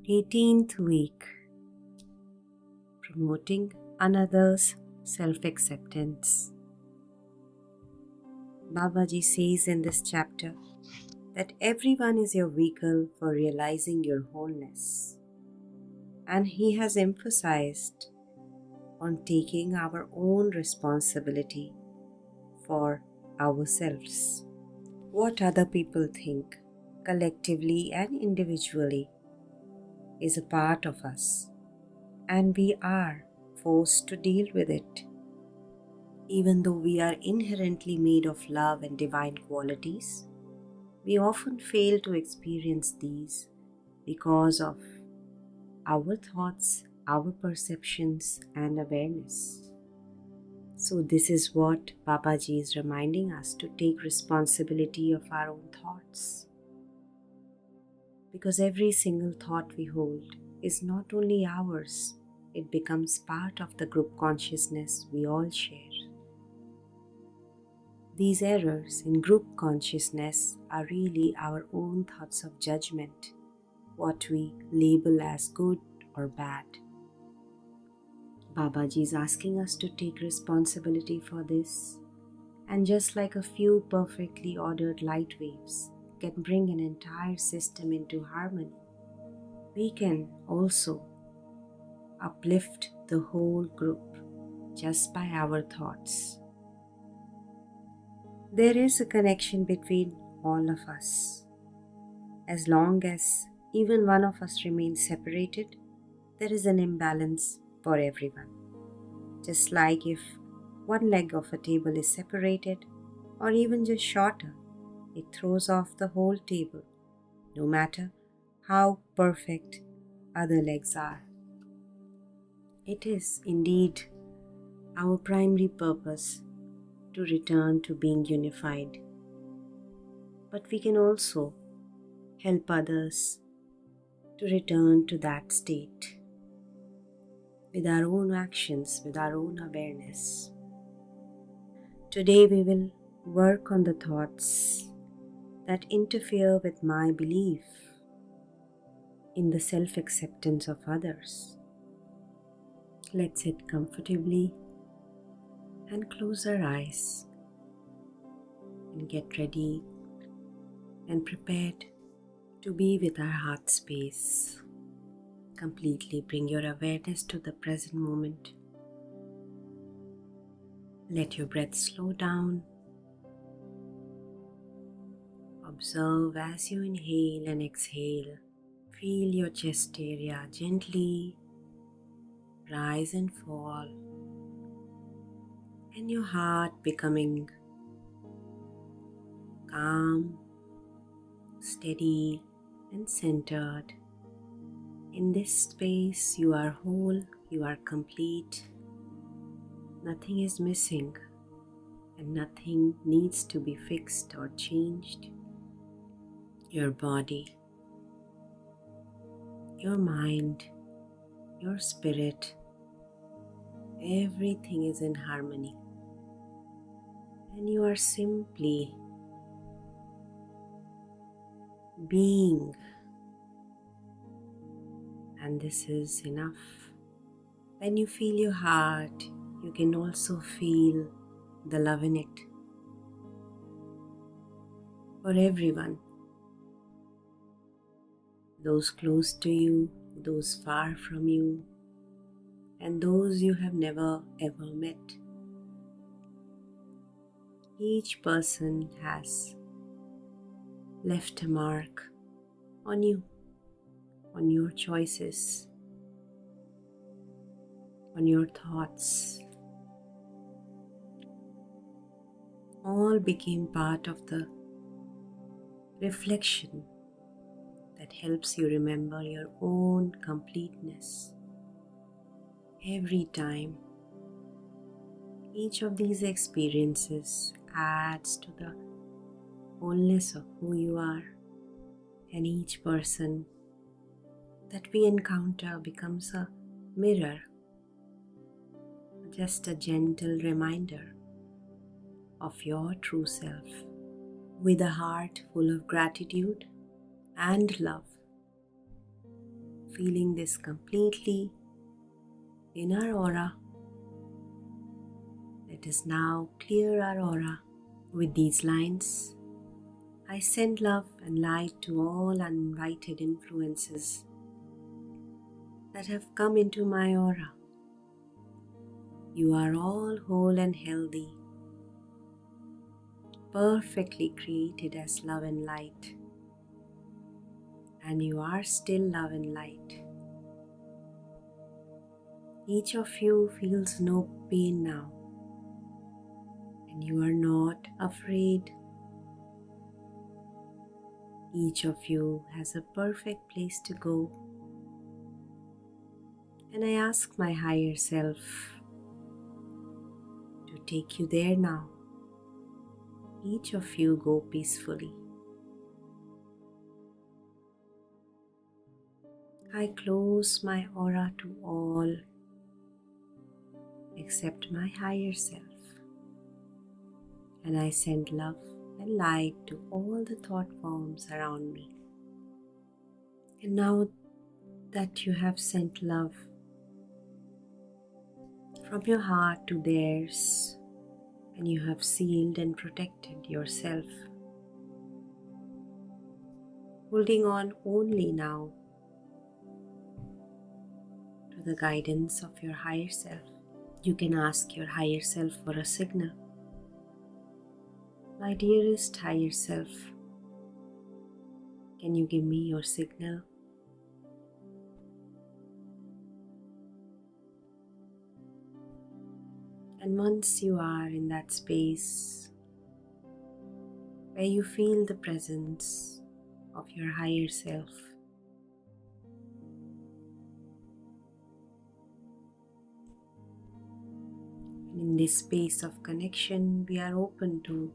18th week. Promoting another's self-acceptance. Babaji says in this chapter that everyone is your vehicle for realizing your wholeness. And he has emphasized on taking our own responsibility for ourselves. What other people think, collectively and individually, is a part of us, and we are forced to deal with it. Even though we are inherently made of love and divine qualities, we often fail to experience these because of our thoughts, our perceptions, and awareness. So this is what Babaji is reminding us, to take responsibility of our own thoughts. Because every single thought we hold is not only ours, it becomes part of the group consciousness we all share. These errors in group consciousness are really our own thoughts of judgment, what we label as good or bad. Babaji is asking us to take responsibility for this, and just like a few perfectly ordered light waves can bring an entire system into harmony, we can also uplift the whole group just by our thoughts. There is a connection between all of us. As long as even one of us remains separated, there is an imbalance for everyone. Just like if one leg of a table is separated or even just shorter, it throws off the whole table, no matter how perfect other legs are. It is indeed our primary purpose to return to being unified, but we can also help others to return to that state with our own actions, with our own awareness. Today we will work on the thoughts that interfere with my belief in the self-acceptance of others. Let's sit comfortably and close our eyes and get ready and prepared to be with our heart space. Completely bring your awareness to the present moment. Let your breath slow down. Observe as you inhale and exhale. Feel your chest area gently rise and fall, and your heart becoming calm, steady, and centered. In this space, you are whole, you are complete. Nothing is missing, and nothing needs to be fixed or changed. Your body, your mind, your spirit, everything is in harmony, and you are simply being, and this is enough. When you feel your heart, you can also feel the love in it for everyone. Those close to you, those far from you, and those you have never ever met. Each person has left a mark on you, on your choices, on your thoughts. All became part of the reflection that helps you remember your own completeness. Every time, each of these experiences adds to the wholeness of who you are, and each person that we encounter becomes a mirror, just a gentle reminder of your true self. With a heart full of gratitude and love, feeling this completely in our aura. Let us now clear our aura with these lines. I send love and light to all uninvited influences that have come into my aura. You are all whole and healthy, perfectly created as love and light, and you are still love and light. Each of you feels no pain now, and you are not afraid. Each of you has a perfect place to go, and I ask my higher self to take you there now. Each of you go peacefully. I close my aura to all except my higher self, and I send love and light to all the thought forms around me. And now that you have sent love from your heart to theirs, and you have sealed and protected yourself, holding on only now to the guidance of your higher self, you can ask your higher self for a signal. My dearest higher self, can you give me your signal? And once you are in that space where you feel the presence of your higher self, and in this space of connection, we are open to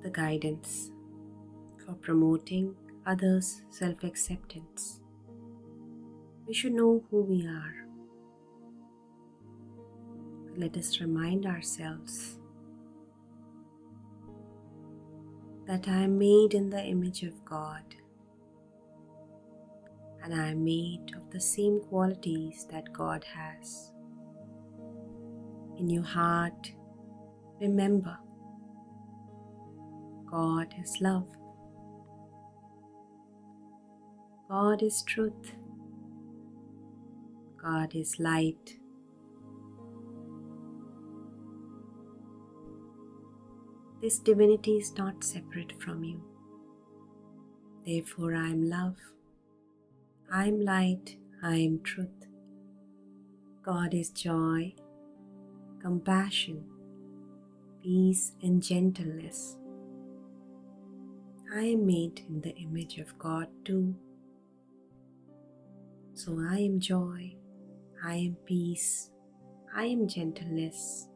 the guidance for promoting others' self-acceptance. We should know who we are. Let us remind ourselves that I am made in the image of God, and I am made of the same qualities that God has. In your heart, remember, God is love. God is truth. God is light. This divinity is not separate from you. Therefore, I am love. I am light. I am truth. God is joy, compassion, peace, and gentleness. I am made in the image of God too. So I am joy, I am peace, I am gentleness,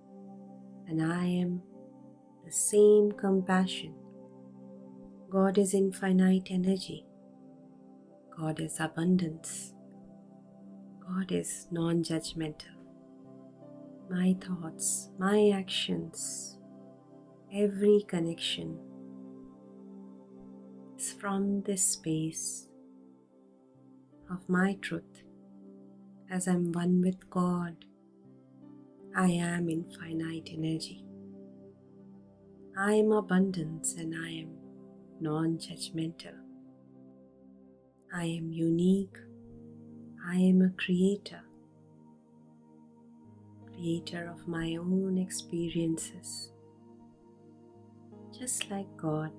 and I am the same compassion. God is infinite energy. God is abundance. God is non-judgmental. My thoughts, my actions, every connection is from this space of my truth. As I'm one with God, I am infinite energy. I am abundance and I am non-judgmental. I am unique. I am a creator of my own experiences. Just like God,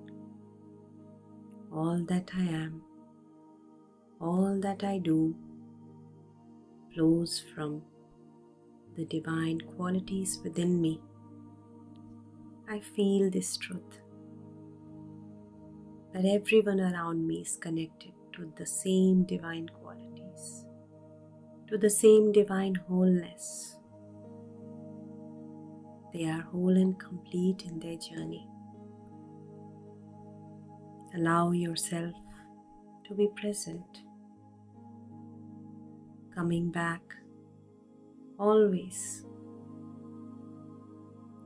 all that I am, all that I do flows from the divine qualities within me. I feel this truth, that everyone around me is connected to the same divine qualities, to the same divine wholeness. They are whole and complete in their journey. Allow yourself to be present, coming back always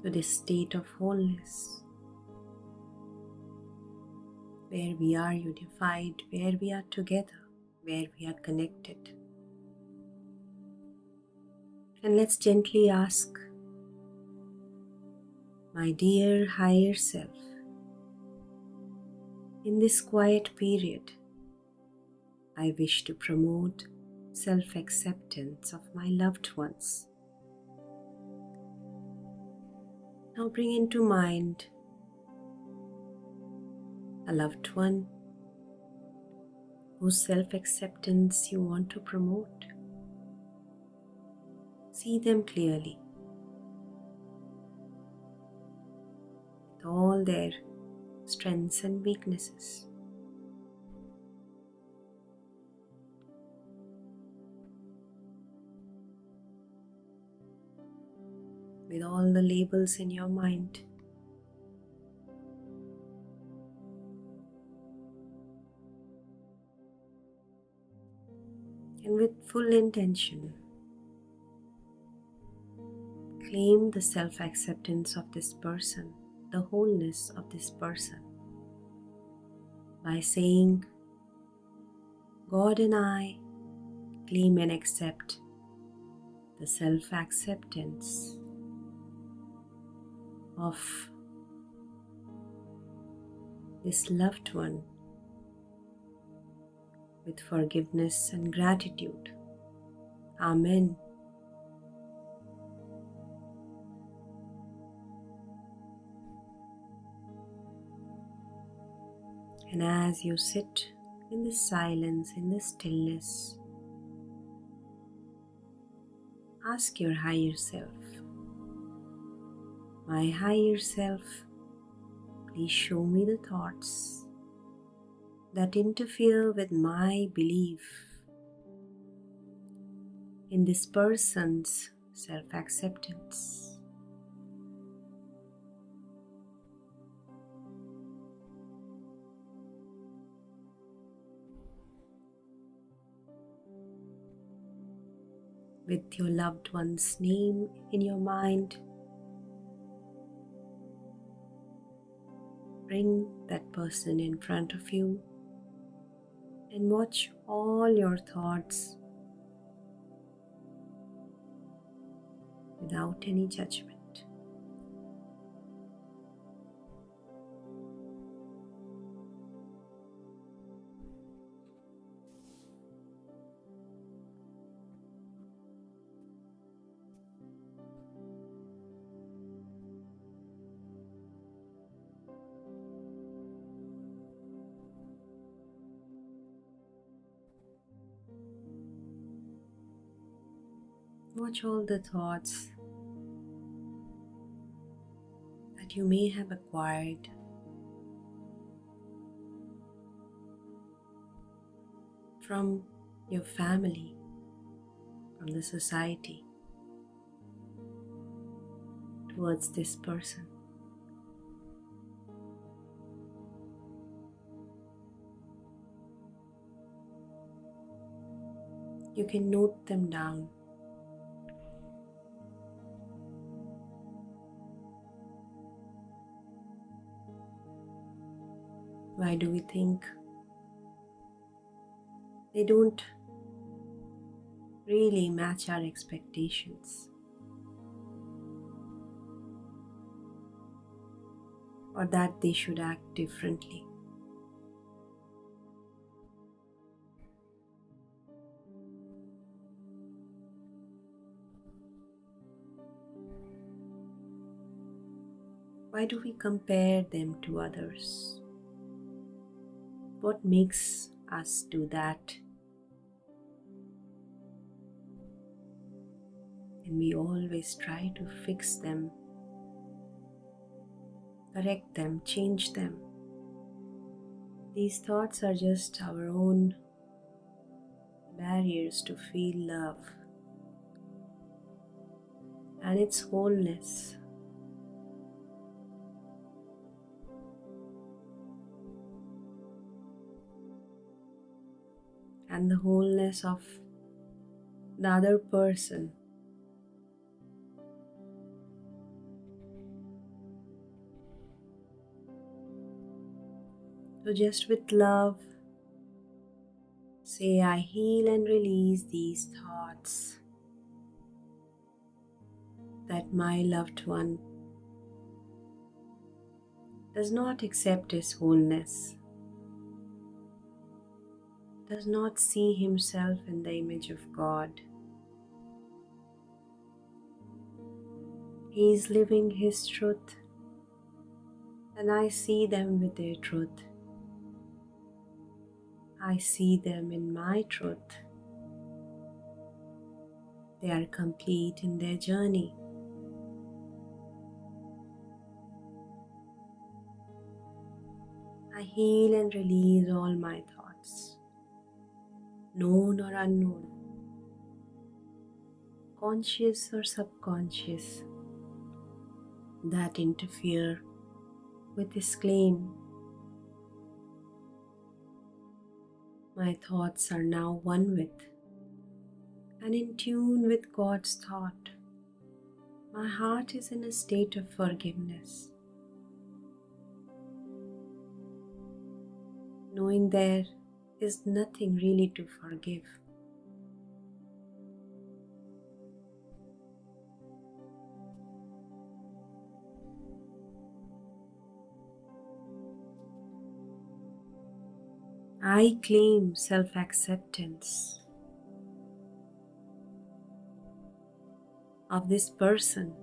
to this state of wholeness, where we are unified, where we are together, where we are connected. And let's gently ask, my dear higher self, in this quiet period, I wish to promote self-acceptance of my loved ones. Now bring into mind a loved one whose self-acceptance you want to promote. See them clearly, with all their strengths and weaknesses. With all the labels in your mind. And with full intention, claim the self-acceptance of this person, the wholeness of this person, by saying, God and I claim and accept the self-acceptance of this loved one with forgiveness and gratitude. Amen. And as you sit in this silence, in this stillness, ask your higher self, my higher self, please show me the thoughts that interfere with my belief in this person's self-acceptance. With your loved one's name in your mind, bring that person in front of you and watch all your thoughts without any judgment. Watch all the thoughts that you may have acquired from your family, from the society, towards this person. You can note them down. Why do we think they don't really match our expectations? Or that they should act differently? Why do we compare them to others? What makes us do that? And we always try to fix them, correct them, change them. These thoughts are just our own barriers to feel love and its wholeness. And the wholeness of the other person. So just with love, Say, I heal and release these thoughts that my loved one does not accept his wholeness, does not see himself in the image of God. He is living his truth, and I see them with their truth. I see them in my truth. They are complete in their journey. I heal and release all my thoughts, known or unknown, conscious or subconscious, that interfere with this claim. My thoughts are now one with and in tune with God's thought. My heart is in a state of forgiveness, knowing there is nothing really to forgive. I claim self-acceptance of this person.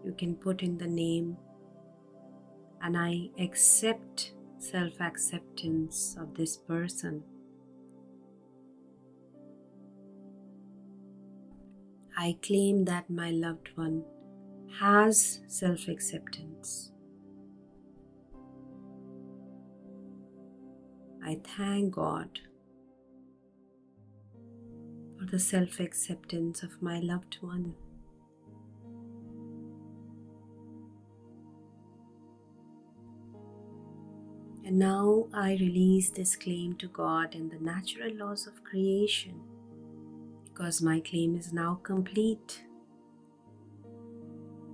You can put in the name, and I accept self-acceptance of this person. I claim that my loved one has self-acceptance. I thank God for the self-acceptance of my loved one. And now I release this claim to God and the natural laws of creation, because my claim is now complete.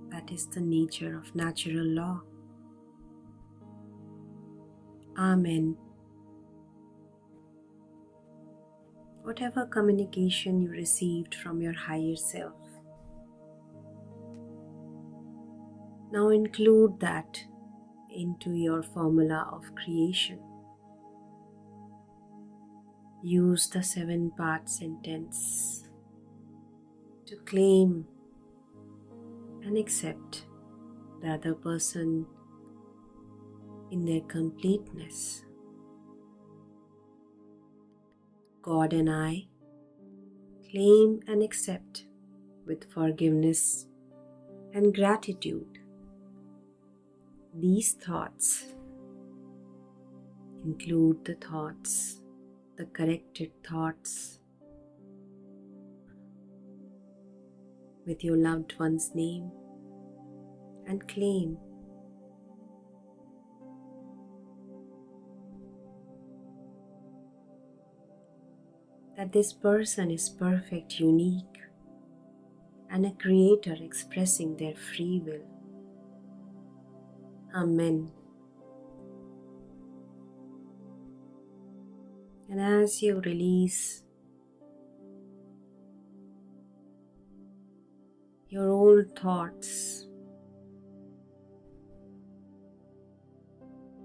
That is the nature of natural law. Amen. Whatever communication you received from your higher self, now include that into your formula of creation. Use the 7-part sentence to claim and accept the other person in their completeness. God and I claim and accept with forgiveness and gratitude these thoughts. Include the thoughts, the corrected thoughts, with your loved one's name, and claim that this person is perfect, unique, and a creator expressing their free will. Amen. And as you release your old thoughts,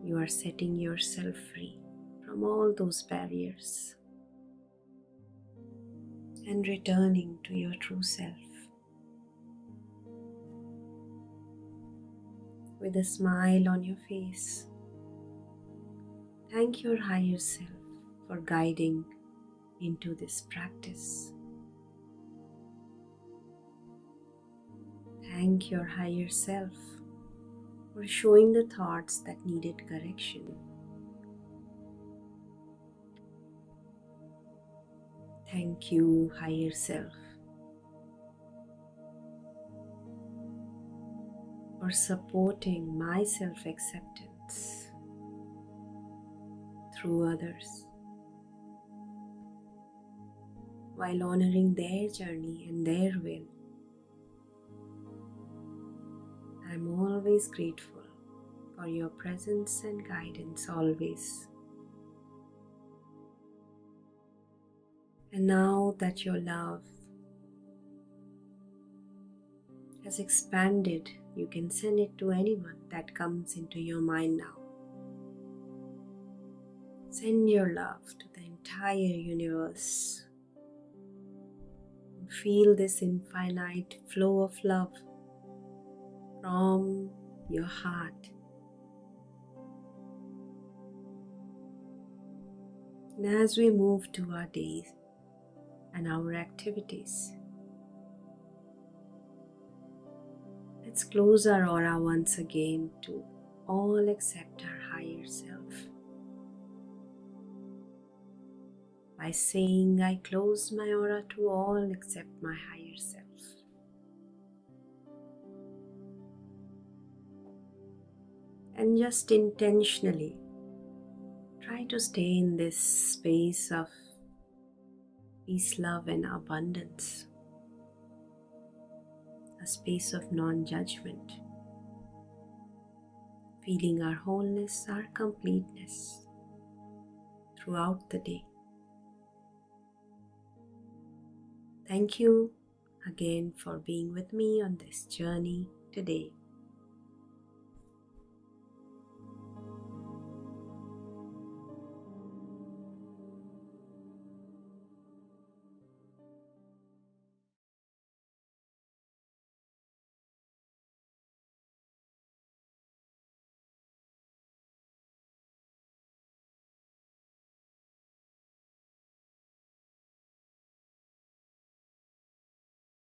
you are setting yourself free from all those barriers and returning to your true self with a smile on your face. Thank your higher self for guiding into this practice. Thank your higher self for showing the thoughts that needed correction. Thank you, higher self, for supporting my self-acceptance through others, while honoring their journey and their will. I'm always grateful for your presence and guidance always. And now that your love has expanded, you can send it to anyone that comes into your mind now. Send your love to the entire universe. Feel this infinite flow of love from your heart. And as we move to our days and our activities, let's close our aura once again to all except our higher self. By saying, I close my aura to all except my higher self. And just intentionally try to stay in this space of peace, love, and abundance. A space of non-judgment. Feeling our wholeness, our completeness throughout the day. Thank you again for being with me on this journey today.